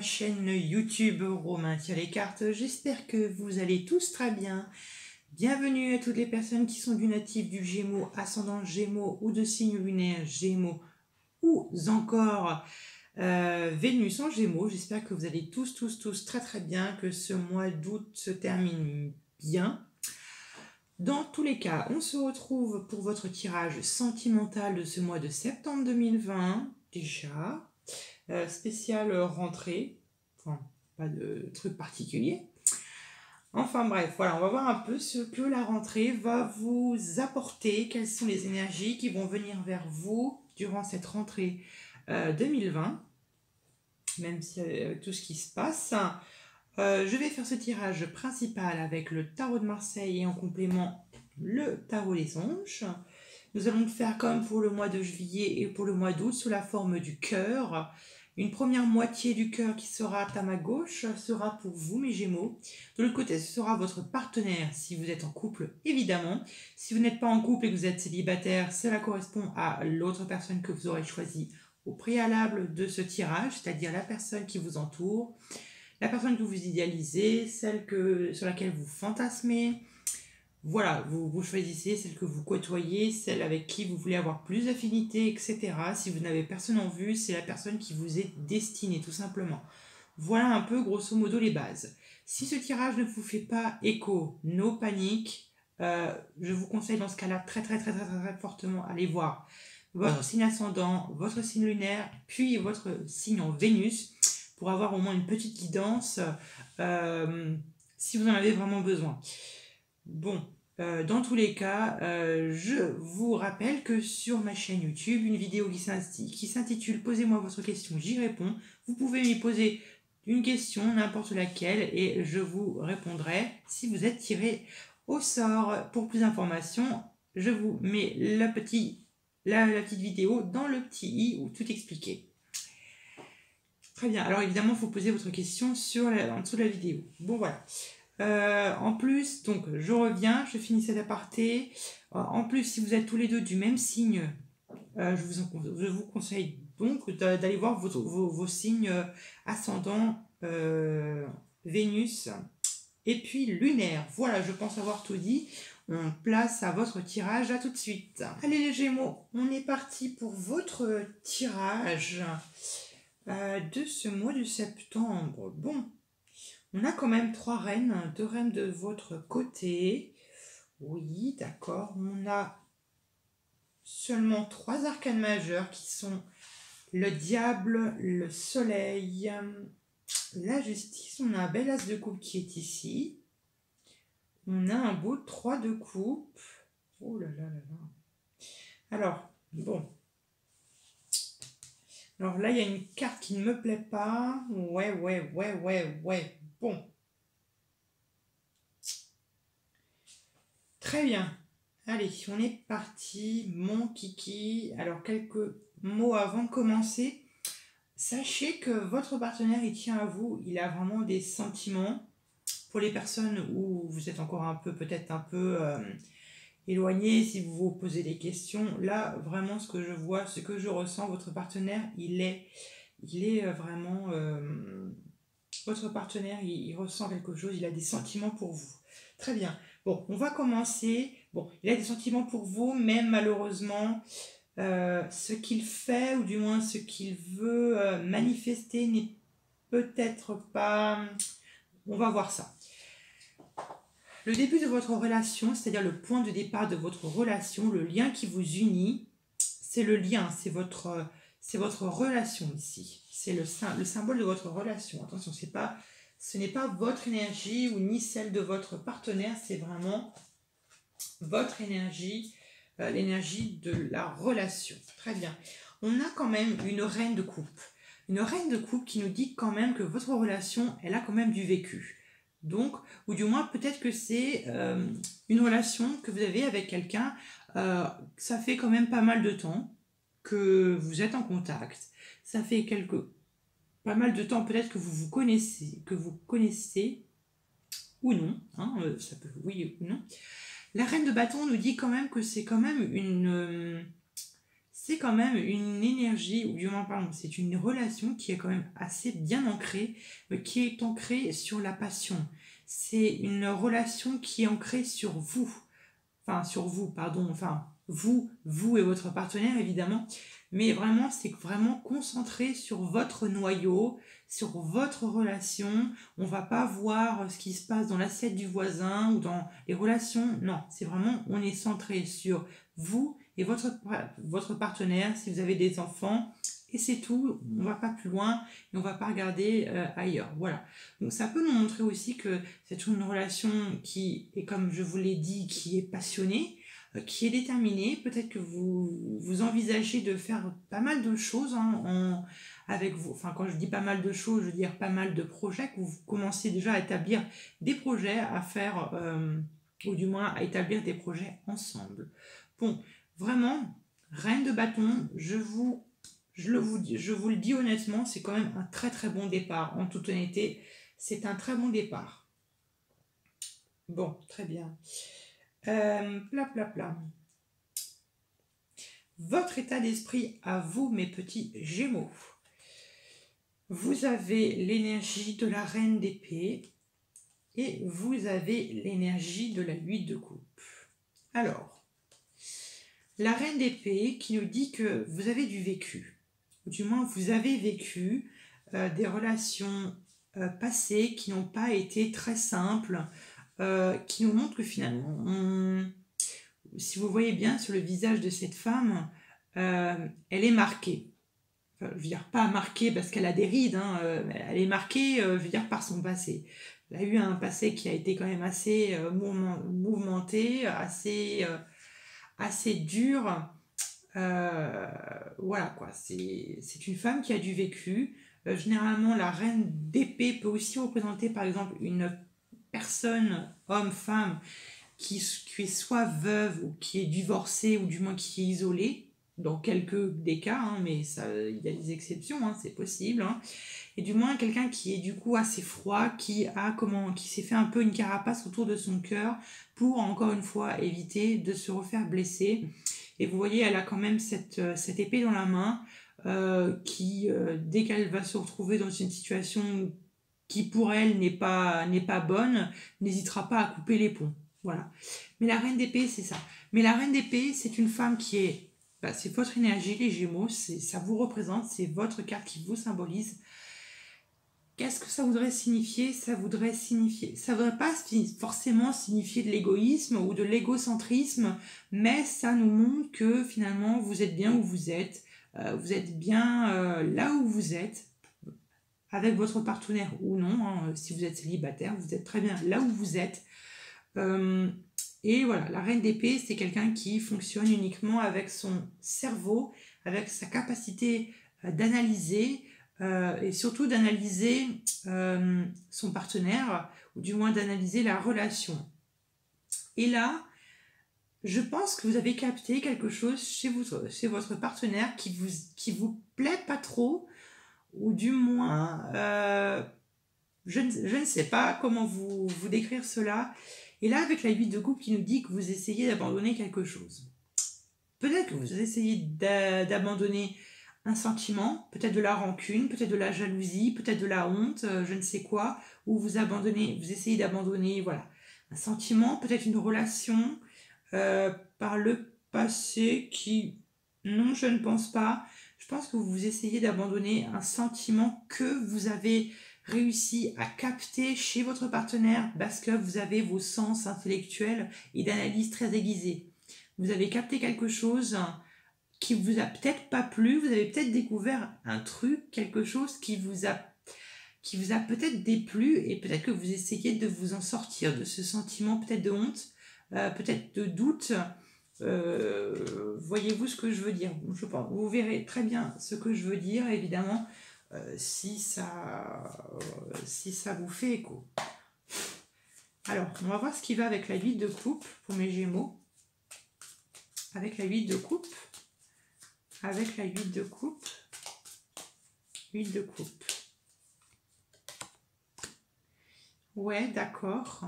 chaîne YouTube Romain tire les cartes. J'espère que vous allez tous très bien. Bienvenue à toutes les personnes qui sont du natif du Gémeaux, ascendant Gémeaux ou de signe lunaire Gémeaux ou encore Vénus en Gémeaux. J'espère que vous allez tous très très bien, que ce mois d'août se termine bien. Dans tous les cas, on se retrouve pour votre tirage sentimental de ce mois de septembre 2020 déjà. Spécial rentrée, enfin pas de truc particulier. Enfin bref, voilà, on va voir un peu ce que la rentrée va vous apporter, quelles sont les énergies qui vont venir vers vous durant cette rentrée 2020, même si tout ce qui se passe. Je vais faire ce tirage principal avec le tarot de Marseille et en complément le tarot des anges. Nous allons le faire comme pour le mois de juillet et pour le mois d'août sous la forme du cœur. Une première moitié du cœur qui sera à ma gauche sera pour vous, mes Gémeaux. De l'autre côté, ce sera votre partenaire si vous êtes en couple, évidemment. Si vous n'êtes pas en couple et que vous êtes célibataire, cela correspond à l'autre personne que vous aurez choisie au préalable de ce tirage, c'est-à-dire la personne qui vous entoure, la personne que vous idéalisez, celle sur laquelle vous fantasmez. Voilà, vous choisissez celle que vous côtoyez, celle avec qui vous voulez avoir plus d'affinité, etc. Si vous n'avez personne en vue, c'est la personne qui vous est destinée, tout simplement. Voilà un peu, grosso modo, les bases. Si ce tirage ne vous fait pas écho, no panique, je vous conseille dans ce cas-là très fortement aller voir votre signe ascendant, votre signe lunaire, puis votre signe en Vénus, pour avoir au moins une petite guidance si vous en avez vraiment besoin. Bon, dans tous les cas, je vous rappelle que sur ma chaîne YouTube, une vidéo qui s'intitule « Posez-moi votre question, j'y réponds ». Vous pouvez m'y poser une question, n'importe laquelle, et je vous répondrai si vous êtes tiré au sort. Pour plus d'informations, je vous mets la petite vidéo dans le petit i où tout expliqué. Très bien, alors évidemment, il faut poser votre question en dessous de la vidéo. Bon, voilà. En plus, donc je reviens, je finis cet aparté. En plus, si vous êtes tous les deux du même signe, je vous conseille donc d'aller voir vos signes ascendants Vénus et puis lunaire. Voilà, je pense avoir tout dit. On place à votre tirage, à tout de suite. Allez les Gémeaux, on est parti pour votre tirage de ce mois de septembre. Bon. On a quand même 3 reines, 2 reines de votre côté. Oui, d'accord. On a seulement 3 arcanes majeures qui sont le diable, le soleil, la justice. On a un bel as de coupe qui est ici. On a un beau 3 de coupe. Oh là là là là. Alors, bon. Alors là, il y a une carte qui ne me plaît pas. Ouais. Bon. Très bien. Allez, on est parti, mon kiki. Alors, quelques mots avant de commencer. Sachez que votre partenaire, il tient à vous. Il a vraiment des sentiments. Pour les personnes où vous êtes encore peut-être un peu éloigné, si vous vous posez des questions, là, vraiment, ce que je vois, ce que je ressens, votre partenaire, il est vraiment... votre partenaire, il ressent quelque chose, il a des sentiments pour vous. Très bien. Bon, on va commencer. Bon, il a des sentiments pour vous, mais malheureusement, ce qu'il fait, ou du moins ce qu'il veut manifester, n'est peut-être pas... On va voir ça. Le début de votre relation, c'est-à-dire le point de départ de votre relation, le lien qui vous unit, c'est le lien, c'est votre relation ici. C'est le symbole de votre relation. Attention, ce n'est pas votre énergie ou ni celle de votre partenaire, c'est vraiment votre énergie, l'énergie de la relation. Très bien. On a quand même une reine de coupe. Une reine de coupe qui nous dit quand même que votre relation, elle a quand même du vécu. Donc, ou du moins peut-être que c'est une relation que vous avez avec quelqu'un, ça fait quand même pas mal de temps que vous êtes en contact. Ça fait pas mal de temps peut-être que vous connaissez ou non, hein, ça peut oui ou non. La reine de bâton nous dit quand même que c'est quand même c'est quand même une énergie, ou du moins, pardon, c'est une relation qui est quand même assez bien ancrée, qui est ancrée sur la passion. C'est une relation qui est ancrée sur vous, vous et votre partenaire évidemment, mais vraiment c'est vraiment concentré sur votre noyau, sur votre relation. On va pas voir ce qui se passe dans l'assiette du voisin ou dans les relations, non, c'est vraiment, on est centré sur vous et votre partenaire, si vous avez des enfants, et c'est tout, on va pas plus loin et on va pas regarder ailleurs, voilà. Donc ça peut nous montrer aussi que c'est une relation qui est, comme je vous l'ai dit, qui est passionnée, qui est déterminée. Peut-être que vous envisagez de faire pas mal de choses avec vous. Enfin, quand je dis pas mal de choses, je veux dire pas mal de projets, que vous commencez déjà à établir des projets à faire, ou du moins à établir des projets ensemble. Bon, vraiment, reine de bâton, je vous le dis honnêtement, c'est quand même un très très bon départ. En toute honnêteté, c'est un très bon départ. Bon, très bien. Pla. Votre état d'esprit à vous, mes petits Gémeaux. Vous avez l'énergie de la reine d'épée et vous avez l'énergie de la 8 de coupe. Alors, la reine d'épée qui nous dit que vous avez du vécu. Ou du moins, vous avez vécu des relations passées qui n'ont pas été très simples, qui nous montrent que finalement, si vous voyez bien sur le visage de cette femme, elle est marquée. Enfin, je veux dire, pas marquée parce qu'elle a des rides, elle est marquée, je veux dire, par son passé. Elle a eu un passé qui a été quand même assez mouvementé, assez dur. Voilà quoi, c'est une femme qui a du vécu. Généralement, la reine d'épée peut aussi représenter par exemple une personne, homme, femme, qui est soit veuve ou qui est divorcée ou du moins qui est isolée, dans quelques des cas, mais ça, il y a des exceptions, c'est possible. Et du moins quelqu'un qui est du coup assez froid, qui s'est fait un peu une carapace autour de son cœur pour encore une fois éviter de se refaire blesser. Et vous voyez, elle a quand même cette épée dans la main qui, dès qu'elle va se retrouver dans une situation qui pour elle n'est pas bonne, n'hésitera pas à couper les ponts. Voilà. Mais la reine d'épée, c'est ça. Mais la reine d'épée, c'est une femme qui est... c'est votre énergie, les Gémeaux, ça vous représente, c'est votre carte qui vous symbolise. Qu'est-ce que ça voudrait signifier? Ça voudrait pas forcément signifier de l'égoïsme ou de l'égocentrisme, mais ça nous montre que finalement vous êtes bien où vous êtes bien là où vous êtes, avec votre partenaire ou non, si vous êtes célibataire, vous êtes très bien là où vous êtes. Et voilà, la reine d'épée, c'est quelqu'un qui fonctionne uniquement avec son cerveau, avec sa capacité d'analyser, et surtout d'analyser son partenaire, ou du moins d'analyser la relation. Et là, je pense que vous avez capté quelque chose chez votre partenaire qui vous plaît pas trop, ou du moins, je ne sais pas comment vous décrire cela. Et là, avec la 8 de coupe qui nous dit que vous essayez d'abandonner quelque chose. Peut-être que vous essayez d'abandonner un sentiment, peut-être de la rancune, peut-être de la jalousie, peut-être de la honte, je ne sais quoi, ou vous essayez d'abandonner, voilà, un sentiment, peut-être une relation par le passé qui, non, je ne pense pas. Je pense que vous essayez d'abandonner un sentiment que vous avez réussi à capter chez votre partenaire parce que vous avez vos sens intellectuels et d'analyse très aiguisés. Vous avez capté quelque chose qui vous a peut-être pas plu, vous avez peut-être découvert un truc, quelque chose qui vous a peut-être déplu, et peut-être que vous essayez de vous en sortir de ce sentiment peut-être de honte, peut-être de doute. Voyez-vous ce que je veux dire? Je pense, vous verrez très bien ce que je veux dire, évidemment, si ça vous fait écho. Alors, on va voir ce qui va avec la 8 de coupe pour mes Gémeaux. Avec la 8 de coupe. Avec la 8 de coupe. 8 de coupe. Ouais, d'accord.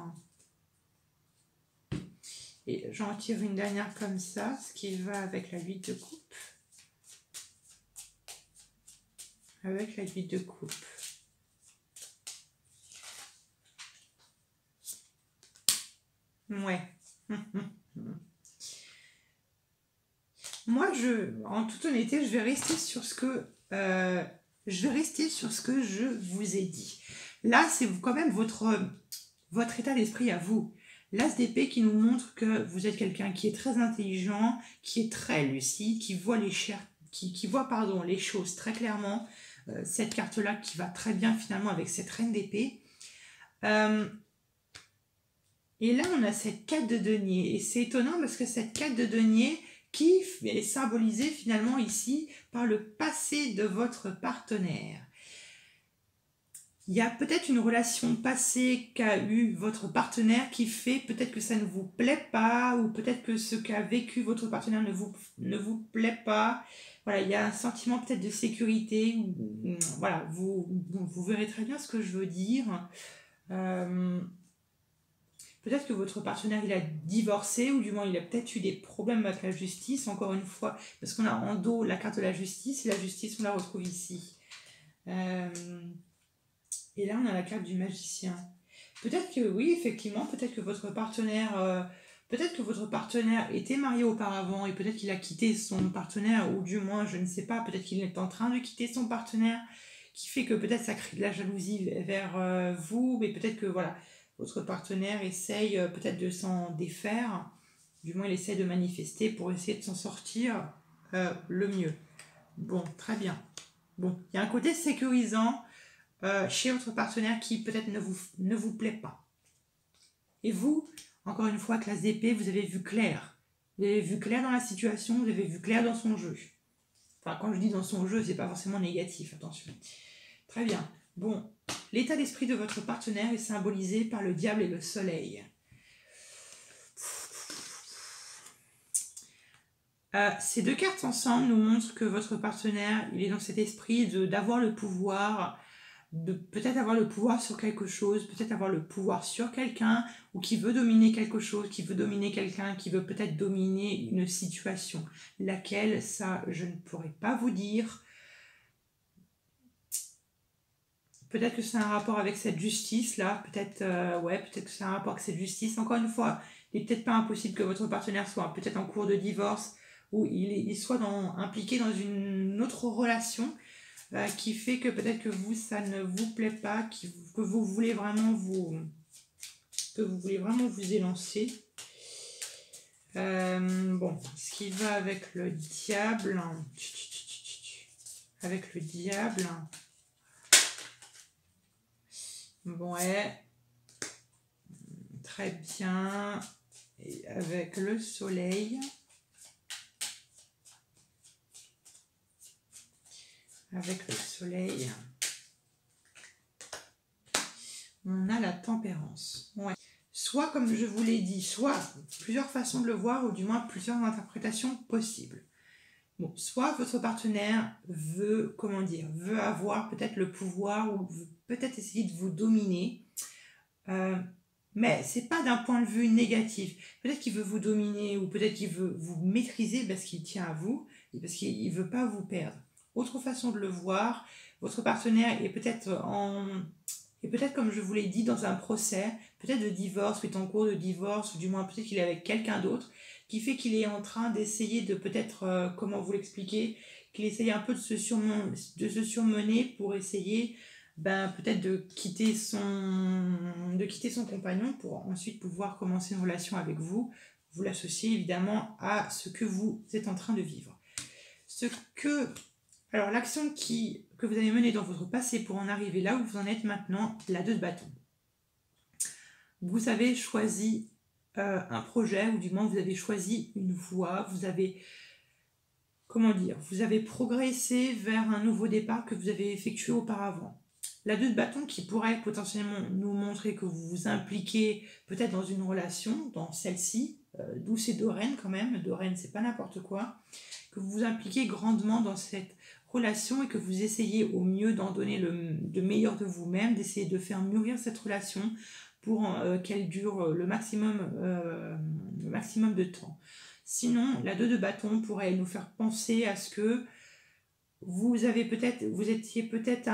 Et j'en tire une dernière comme ça, ce qui va avec la 8 de coupe. avec la 8 de coupe. Ouais. Moi, en toute honnêteté, je vais rester sur ce que je vous ai dit. Là, c'est quand même votre état d'esprit à vous. L'As d'épée qui nous montre que vous êtes quelqu'un qui est très intelligent, qui est très lucide, qui voit les choses très clairement. Cette carte-là qui va très bien finalement avec cette reine d'épée. Et là, on a cette 4 de denier. Et c'est étonnant parce que cette 4 de denier qui est symbolisée finalement ici par le passé de votre partenaire. Il y a peut-être une relation passée qu'a eu votre partenaire qui fait peut-être que ça ne vous plaît pas ou peut-être que ce qu'a vécu votre partenaire ne vous plaît pas. Voilà, il y a un sentiment peut-être de sécurité. Voilà, vous verrez très bien ce que je veux dire. Peut-être que votre partenaire il a divorcé ou du moins il a peut-être eu des problèmes avec la justice, encore une fois, parce qu'on a en dos la carte de la justice et la justice on la retrouve ici. Et là on a la carte du magicien. Peut-être que oui, effectivement, peut-être que votre partenaire était marié auparavant et peut-être qu'il a quitté son partenaire ou du moins, je ne sais pas, peut-être qu'il est en train de quitter son partenaire qui fait que peut-être ça crée de la jalousie vers vous, mais peut-être que voilà, votre partenaire essaye peut-être de s'en défaire, du moins il essaie de manifester pour essayer de s'en sortir le mieux. Bon, très bien. Bon, il y a un côté sécurisant chez votre partenaire qui peut-être ne vous plaît pas. Et vous, encore une fois, classe d'épée, vous avez vu clair. Vous avez vu clair dans la situation, vous avez vu clair dans son jeu. Enfin, quand je dis dans son jeu, c'est pas forcément négatif, attention. Très bien. Bon, l'état d'esprit de votre partenaire est symbolisé par le diable et le soleil. Ces deux cartes ensemble nous montrent que votre partenaire, il est dans cet esprit d'avoir le pouvoir, de peut-être avoir le pouvoir sur quelque chose, peut-être avoir le pouvoir sur quelqu'un, ou qui veut dominer quelque chose, qui veut dominer quelqu'un, qui veut peut-être dominer une situation. Laquelle, ça, je ne pourrais pas vous dire. Peut-être que c'est un rapport avec cette justice-là, peut-être que c'est un rapport avec cette justice. Encore une fois, il n'est peut-être pas impossible que votre partenaire soit peut-être en cours de divorce, ou il soit impliqué dans une autre relation, qui fait que peut-être que vous, ça ne vous plaît pas, que vous voulez vraiment vous élancer. Bon, ce qui va avec le diable, bon, ouais, très bien, et avec le soleil. On a la tempérance. Ouais. Soit, comme je vous l'ai dit, soit plusieurs façons de le voir, ou du moins plusieurs interprétations possibles. Bon, soit votre partenaire veut avoir peut-être le pouvoir, ou veut peut-être essayer de vous dominer, mais c'est pas d'un point de vue négatif. Peut-être qu'il veut vous dominer, ou peut-être qu'il veut vous maîtriser parce qu'il tient à vous, et parce qu'il veut pas vous perdre. Autre façon de le voir, votre partenaire est peut-être comme je vous l'ai dit, dans un procès, peut-être de divorce, ou est en cours de divorce, ou du moins peut-être qu'il est avec quelqu'un d'autre, qui fait qu'il est en train d'essayer de peut-être, comment vous l'expliquer, qu'il essaye un peu de se surmener pour essayer peut-être de quitter son compagnon pour ensuite pouvoir commencer une relation avec vous. Vous l'associez évidemment à ce que vous êtes en train de vivre. Alors, l'action que vous avez menée dans votre passé pour en arriver là où vous en êtes maintenant, la 2 de bâton. Vous avez choisi un projet, ou du moins vous avez choisi une voie, vous avez progressé vers un nouveau départ que vous avez effectué auparavant. La 2 de bâton qui pourrait potentiellement nous montrer que vous vous impliquez peut-être dans une relation, dans celle-ci, d'où c'est deux reines quand même, deux reines c'est pas n'importe quoi, que vous vous impliquez grandement dans cette relation et que vous essayez au mieux d'en donner le meilleur de vous-même, d'essayer de faire mûrir cette relation pour qu'elle dure le maximum de temps. Sinon, la 2 de bâton pourrait nous faire penser à ce que vous étiez peut-être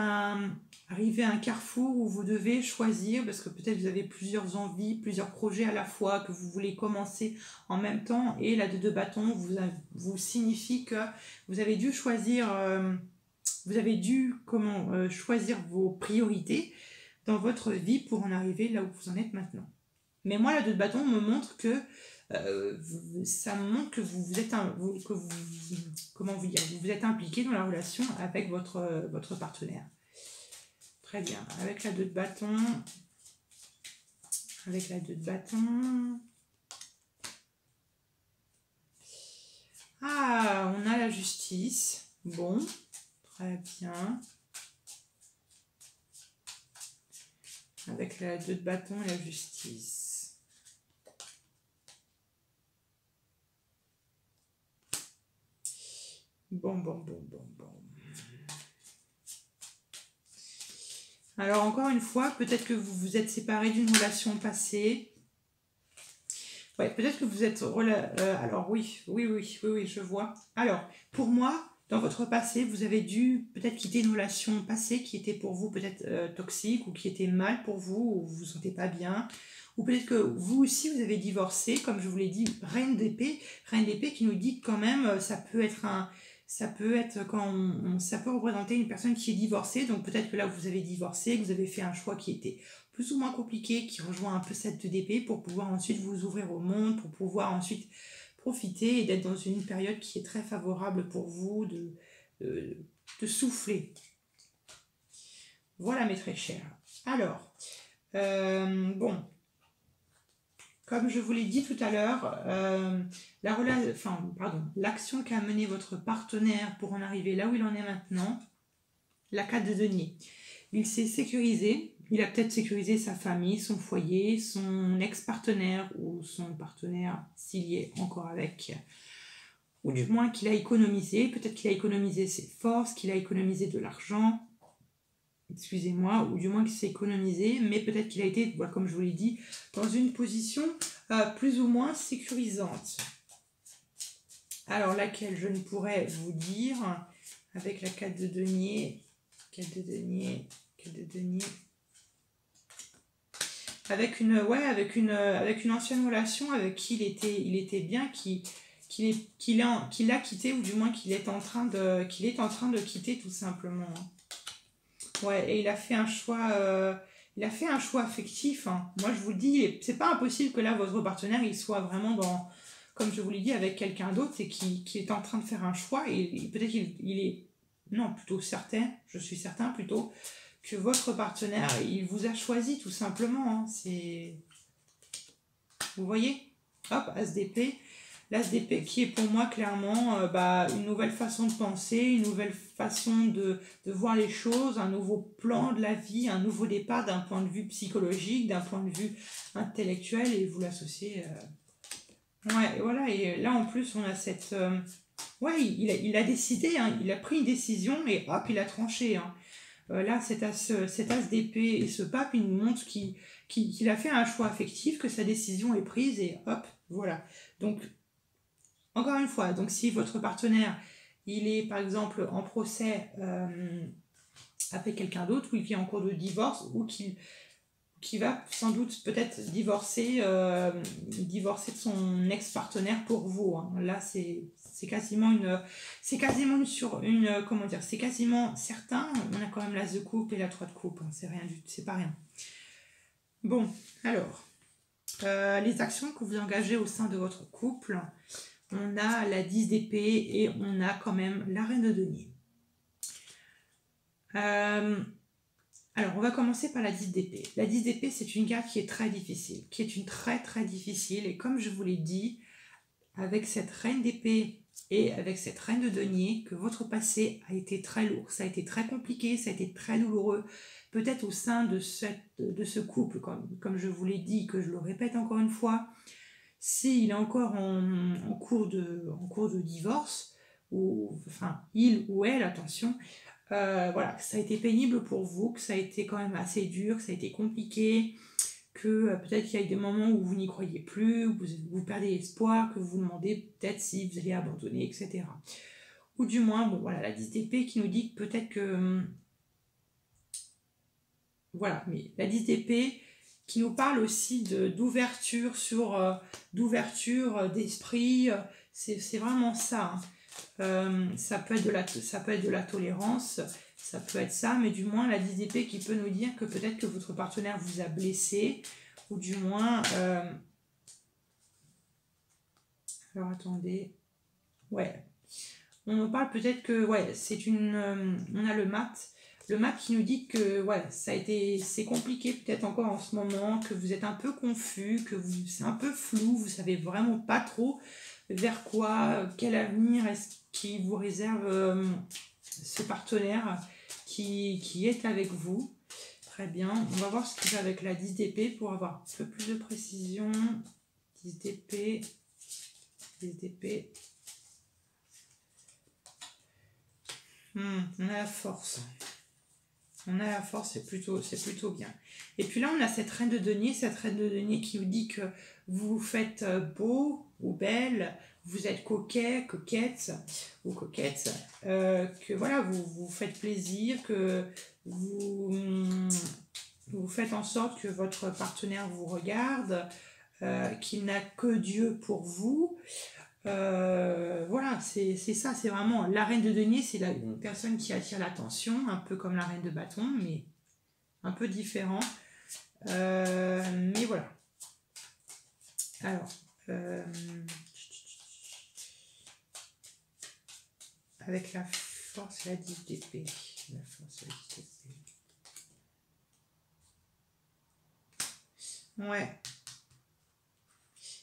arrivé à un carrefour où vous devez choisir, parce que peut-être vous avez plusieurs envies, plusieurs projets à la fois que vous voulez commencer en même temps, et la deux bâtons vous signifie que vous avez dû choisir, choisir vos priorités dans votre vie pour en arriver là où vous en êtes maintenant. Mais moi, la deux de bâton me montre que ça me montre que comment vous dire, vous êtes impliqué dans la relation avec votre partenaire. Très bien. Avec la deux de bâton, ah, on a la justice. Bon, très bien. Avec la deux de bâton et la justice. Bon. Alors encore une fois, peut-être que vous vous êtes séparés d'une relation passée. Ouais, peut-être que vous êtes... alors oui, je vois. Alors, pour moi, dans votre passé, vous avez dû peut-être quitter une relation passée qui était pour vous peut-être toxique ou qui était mal pour vous, ou vous vous sentez pas bien. Ou peut-être que vous aussi, vous avez divorcé, comme je vous l'ai dit, reine d'épée qui nous dit que quand même, ça peut représenter une personne qui est divorcée. Donc peut-être que là, vous avez divorcé, que vous avez fait un choix qui était plus ou moins compliqué, qui rejoint un peu cette 2 d'épée pour pouvoir ensuite vous ouvrir au monde, pour pouvoir ensuite profiter et d'être dans une période qui est très favorable pour vous, de souffler. Voilà mes très chers. Alors, bon, comme je vous l'ai dit tout à l'heure, l'action qu'a menée votre partenaire pour en arriver là où il en est maintenant, la 4 de denier. Il s'est sécurisé, il a peut-être sécurisé sa famille, son foyer, son ex-partenaire ou son partenaire s'il y est encore avec, ou du moins qu'il a économisé, peut-être qu'il a économisé ses forces, qu'il a économisé de l'argent, excusez-moi, ou du moins qu'il s'est économisé, mais peut-être qu'il a été, comme je vous l'ai dit, dans une position plus ou moins sécurisante. Alors laquelle je ne pourrais vous dire, avec la 4 de denier, avec une ancienne relation avec qui il était bien, qu'il a quitté, ou du moins qu'il est en train de quitter tout simplement. Ouais, et il a fait un choix affectif, hein. Moi je vous le dis, c'est pas impossible que là votre partenaire il soit vraiment dans, comme je vous l'ai dit, avec quelqu'un d'autre et qui est en train de faire un choix, et peut-être qu'il est, non, plutôt certain, je suis certain plutôt, que votre partenaire, il vous a choisi tout simplement, hein. Vous voyez, hop, As d'épée. L'As d'épée qui est pour moi clairement une nouvelle façon de penser, une nouvelle façon de voir les choses, un nouveau plan de la vie, un nouveau départ d'un point de vue psychologique, d'un point de vue intellectuel, et vous l'associez. Ouais, voilà, et là en plus on a cette... il a décidé, hein, il a pris une décision et hop, il a tranché, hein. Là, cet as d'épée et ce pape, il nous montre qu'il a fait un choix affectif, que sa décision est prise et hop, voilà. Donc, encore une fois, donc si votre partenaire, il est par exemple en procès avec quelqu'un d'autre, ou il est en cours de divorce, ou qui va sans doute peut-être divorcer de son ex-partenaire pour vous, hein. Là, c'est quasiment c'est quasiment certain. On a quand même l'As de coupe et la 3 de coupe, hein. C'est pas rien. Bon, alors, les actions que vous engagez au sein de votre couple, on a la 10 d'épée et on a quand même la reine de denier. Alors, on va commencer par la 10 d'épée. La 10 d'épée, c'est une carte qui est très difficile, très difficile. Et comme je vous l'ai dit, avec cette reine d'épée et avec cette reine de denier, que votre passé a été très lourd, ça a été très compliqué, ça a été très douloureux. Peut-être au sein de ce couple, comme je vous l'ai dit, que je le répète encore une fois, s'il est encore en cours de divorce, ou enfin il ou elle, attention, voilà, ça a été pénible pour vous, que ça a été quand même assez dur, que ça a été compliqué, que peut-être qu'il y a eu des moments où vous n'y croyez plus, où vous perdez espoir, que vous vous demandez peut-être si vous allez abandonner, etc. ou du moins, bon voilà, la 10 d'épée qui nous dit que peut-être que... Voilà, mais la 10 d'épée qui nous parle aussi d'ouverture d'ouverture d'esprit, c'est vraiment ça. Ça peut être de la tolérance, ça peut être ça, mais du moins la 10 d'épée qui peut nous dire que peut-être que votre partenaire vous a blessé, ou du moins... alors attendez, ouais, on nous parle peut-être que, ouais, on a le mat qui nous dit que, ouais, c'est compliqué peut-être encore en ce moment, que vous êtes un peu confus, c'est un peu flou, vous savez vraiment pas trop vers quoi, quel avenir est-ce qui vous réserve ce partenaire qui est avec vous. Très bien, on va voir ce qu'il fait avec la 10 d'épée pour avoir un peu plus de précision. 10 d'épée, 10 d'épée. On a la force. On a la force, c'est plutôt bien. Et puis là, on a cette reine de denier qui vous dit que vous faites beau ou belle, vous êtes coquette ou coquette, que voilà, vous faites plaisir, que vous faites en sorte que votre partenaire vous regarde, qu'il n'a que Dieu pour vous. Voilà, c'est ça, c'est vraiment la reine de denier, c'est une personne qui attire l'attention, un peu comme la reine de bâton, mais un peu différent. Mais voilà. Alors, avec la force et la 10 d'épée. La force et la 10 d'épée. Ouais.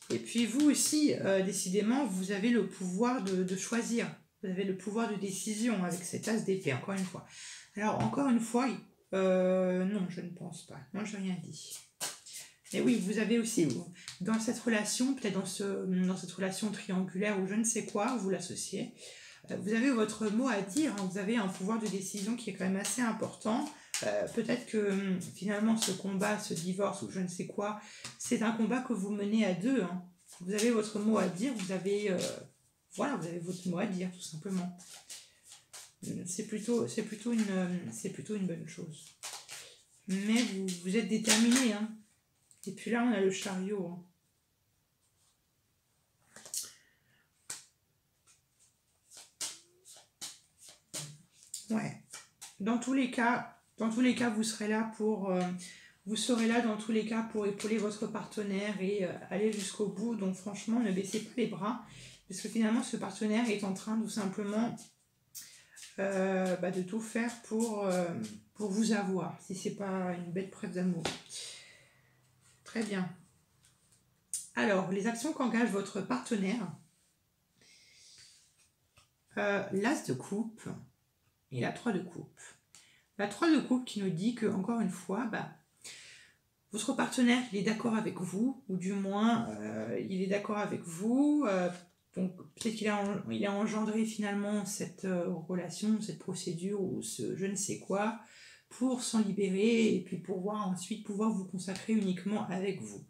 Et puis vous aussi, décidément, vous avez le pouvoir de choisir. Vous avez le pouvoir de décision avec cet as d'épée, encore une fois. Alors, encore une fois, non, je ne pense pas. Non, je n'ai rien dit. Et oui, vous avez aussi, dans cette relation, peut-être dans cette relation triangulaire ou je ne sais quoi, vous l'associez, vous avez votre mot à dire, hein, vous avez un pouvoir de décision qui est quand même assez important. Peut-être que finalement ce combat, ce divorce ou je ne sais quoi, c'est un combat que vous menez à deux. Hein. Vous avez votre mot à dire, voilà, vous avez votre mot à dire tout simplement. C'est plutôt une bonne chose. Mais vous êtes déterminé. Hein. Et puis là, on a le chariot. Hein. Ouais. Dans tous les cas, vous serez là vous serez là dans tous les cas pour épauler votre partenaire et aller jusqu'au bout. Donc franchement, ne baissez pas les bras, parce que finalement, ce partenaire est en train tout simplement de tout faire pour vous avoir, si c'est pas une belle preuve d'amour. Très bien. Alors, les actions qu'engage votre partenaire. L'as de coupe et la 3 de coupe. La 3 de coupe qui nous dit que, encore une fois, votre partenaire, il est d'accord avec vous, ou du moins, il est d'accord avec vous. Donc, peut-être qu'il a engendré finalement cette relation, cette procédure, ou ce je ne sais quoi, pour s'en libérer, et puis pour ensuite pouvoir vous consacrer uniquement avec vous.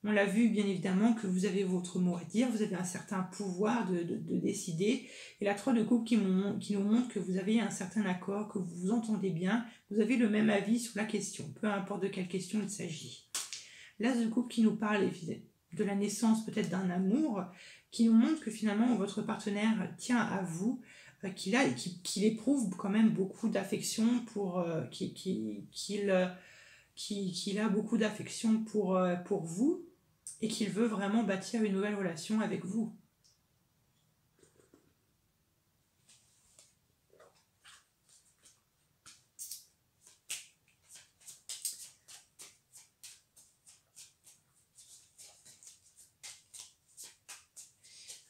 On l'a vu, bien évidemment, que vous avez votre mot à dire, vous avez un certain pouvoir de décider. Et la 3 de coupe qui nous montre que vous avez un certain accord, que vous vous entendez bien, vous avez le même avis sur la question, peu importe de quelle question il s'agit. L'as de coupe qui nous parle de la naissance peut-être d'un amour, qui nous montre que finalement votre partenaire tient à vous, qu'il éprouve quand même beaucoup d'affection qu'il a beaucoup d'affection pour vous, et qu'il veut vraiment bâtir une nouvelle relation avec vous.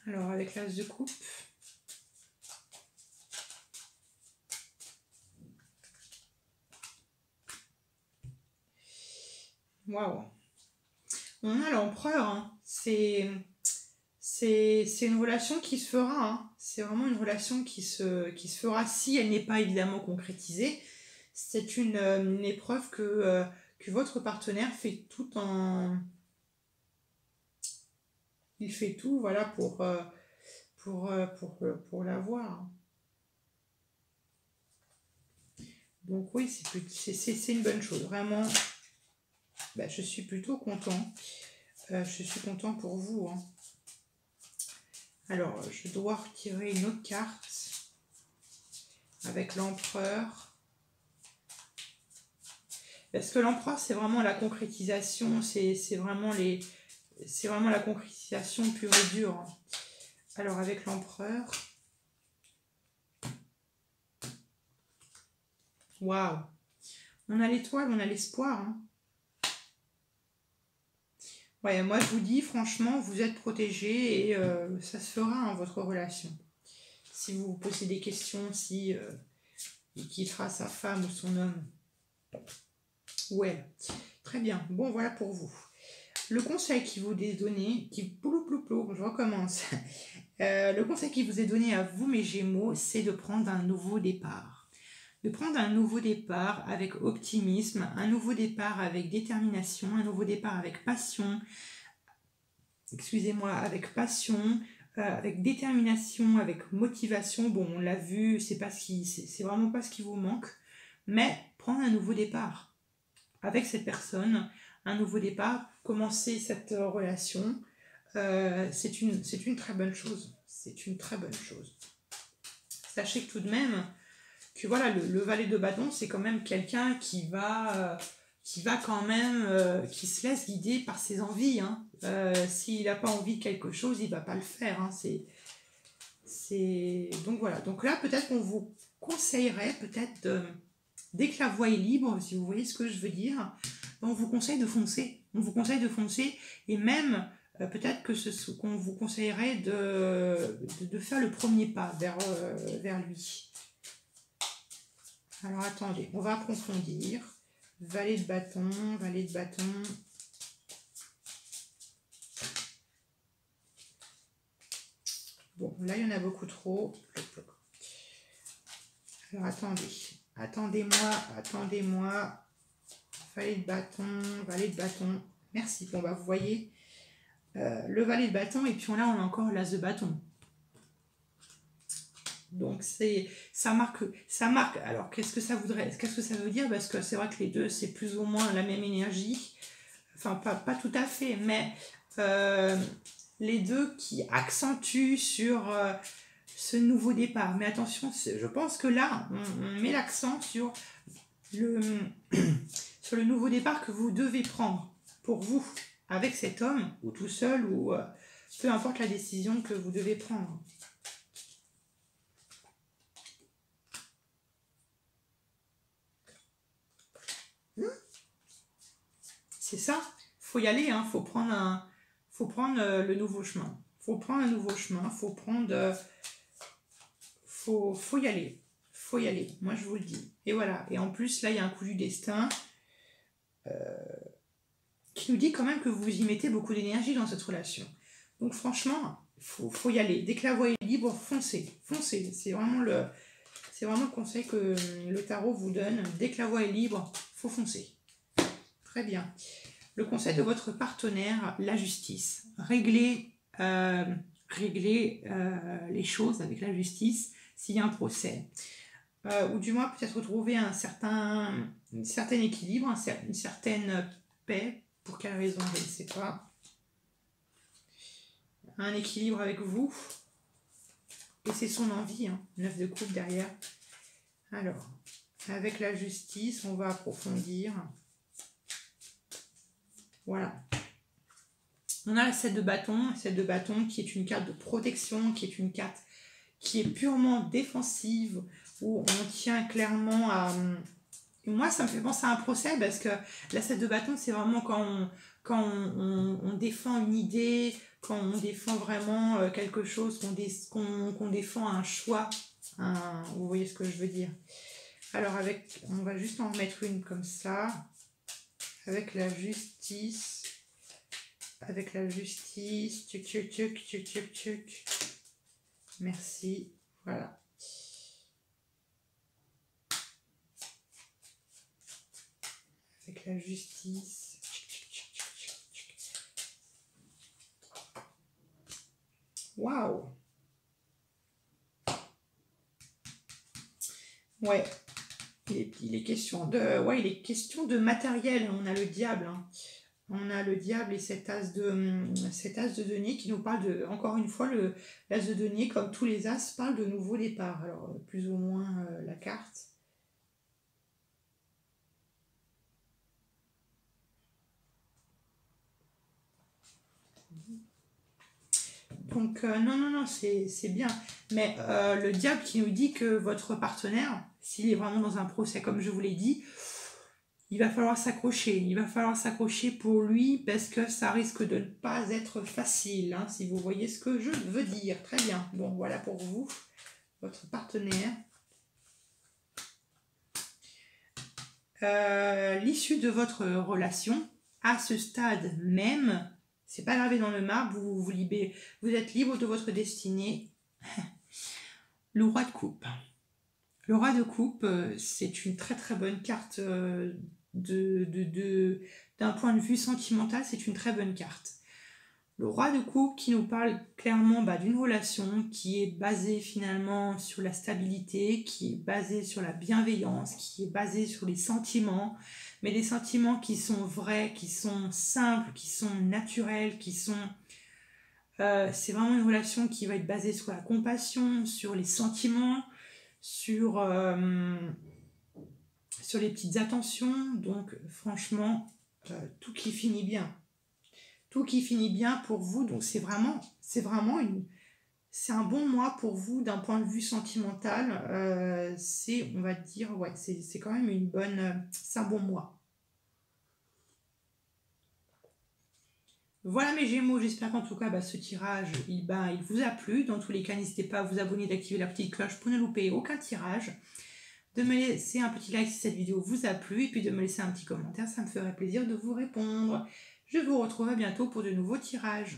Alors, avec l'as de coupe, waouh, on a l'empereur, hein. C'est une relation qui se fera, hein. C'est vraiment une relation qui se fera si elle n'est pas évidemment concrétisée. C'est une épreuve que votre partenaire fait tout il fait tout, voilà, pour l'avoir. Donc oui, c'est une bonne chose. Vraiment, bah, je suis plutôt content. Je suis content pour vous. Hein. Alors, je dois retirer une autre carte avec l'empereur. Parce que l'empereur, c'est vraiment la concrétisation. C'est vraiment la concrétisation pure et dure. Hein. Alors, avec l'empereur... Waouh! On a l'étoile, on a l'espoir. Hein. Ouais, moi je vous dis, franchement, vous êtes protégés et ça se fera, hein, votre relation. Si vous vous posez des questions, si il quittera sa femme ou son homme. Ouais, très bien. Bon, voilà pour vous. Le conseil qui vous est donné, je recommence. Le conseil qui vous est donné à vous, mes Gémeaux, c'est de prendre un nouveau départ. De prendre un nouveau départ avec optimisme, un nouveau départ avec détermination, un nouveau départ avec passion, avec détermination, avec motivation. Bon, on l'a vu, c'est vraiment pas ce qui vous manque, mais prendre un nouveau départ avec cette personne, un nouveau départ, commencer cette relation, c'est une très bonne chose. C'est une très bonne chose. Sachez que tout de même, que voilà, le valet de bâton, c'est quand même quelqu'un qui quand même, qui se laisse guider par ses envies. Hein. S'il n'a pas envie de quelque chose, il ne va pas le faire. Hein. Donc voilà. Donc là, peut-être qu'on vous conseillerait, dès que la voie est libre, si vous voyez ce que je veux dire, on vous conseille de foncer. On vous conseille de foncer et même peut-être qu'on vous conseillerait de faire le premier pas vers lui. Alors attendez, on va approfondir. Valet de bâton, valet de bâton. Bon, là il y en a beaucoup trop. Alors attendez-moi. Valet de bâton, valet de bâton. Merci. Bon bah vous voyez, le valet de bâton et puis là on a encore l'as de bâton. Donc ça marque. Alors qu'est-ce que ça veut dire? Parce que c'est vrai que les deux c'est plus ou moins la même énergie. Enfin pas tout à fait, mais les deux qui accentuent sur ce nouveau départ. Mais attention, je pense que là on met l'accent sur sur le nouveau départ que vous devez prendre pour vous avec cet homme ou tout seul ou peu importe la décision que vous devez prendre. C'est ça, faut y aller, hein, faut prendre le nouveau chemin. Faut prendre un nouveau chemin, faut y aller. Faut y aller, moi je vous le dis. Et voilà, et en plus là il y a un coup du destin qui nous dit quand même que vous y mettez beaucoup d'énergie dans cette relation. Donc franchement, faut y aller. Dès que la voie est libre, foncez. C'est vraiment le conseil que le tarot vous donne. Dès que la voie est libre, faut foncer. Très bien. Le conseil de votre partenaire, la justice. Régler les choses avec la justice s'il y a un procès. Ou du moins peut-être retrouver un certain équilibre, une certaine paix. Pour quelle raison, je ne sais pas. Un équilibre avec vous. Et c'est son envie, hein. 9 de coupe derrière. Alors, avec la justice, on va approfondir. Voilà. On a la 7 de bâton. 7 de bâton qui est une carte de protection, qui est une carte qui est purement défensive, où on tient clairement à... Moi, ça me fait penser à un procès, parce que la 7 de bâton, c'est vraiment quand on défend une idée, quand on défend vraiment quelque chose, qu'on défend un choix. Vous voyez ce que je veux dire. Alors, on va juste en remettre une comme ça. Avec la justice. Tuc. Merci. Voilà. Avec la justice. Waouh. Ouais. il est question de, ouais, il est question de matériel. On a le diable, hein. On a le diable et cet as de denier qui nous parle de, encore une fois, l'as de denier, comme tous les as, parle de nouveau départ. Alors, plus ou moins la carte. Donc, non, c'est bien. Mais le diable qui nous dit que votre partenaire, s'il est vraiment dans un procès, comme je vous l'ai dit, il va falloir s'accrocher. Il va falloir s'accrocher pour lui parce que ça risque de ne pas être facile, hein, si vous voyez ce que je veux dire. Très bien. Bon, voilà pour vous, votre partenaire. L'issue de votre relation, à ce stade même, c'est pas gravé dans le marbre, vous êtes libre de votre destinée. Le roi de coupe. Le roi de coupe, c'est une très très bonne carte d'un point de vue sentimental, c'est une très bonne carte. Le roi de coupe qui nous parle clairement d'une relation qui est basée finalement sur la stabilité, qui est basée sur la bienveillance, qui est basée sur les sentiments, mais des sentiments qui sont vrais, qui sont simples, qui sont naturels, c'est vraiment une relation qui va être basée sur la compassion, sur les sentiments, sur les petites attentions. Donc franchement, tout qui finit bien. Tout qui finit bien pour vous. Donc c'est un bon mois pour vous d'un point de vue sentimental. On va dire, ouais, c'est quand même c'est un bon mois. Voilà mes Gémeaux, j'espère qu'en tout cas ce tirage il vous a plu. Dans tous les cas, n'hésitez pas à vous abonner, d'activer la petite cloche pour ne louper aucun tirage, de me laisser un petit like si cette vidéo vous a plu et puis de me laisser un petit commentaire, ça me ferait plaisir de vous répondre. Je vous retrouve à bientôt pour de nouveaux tirages.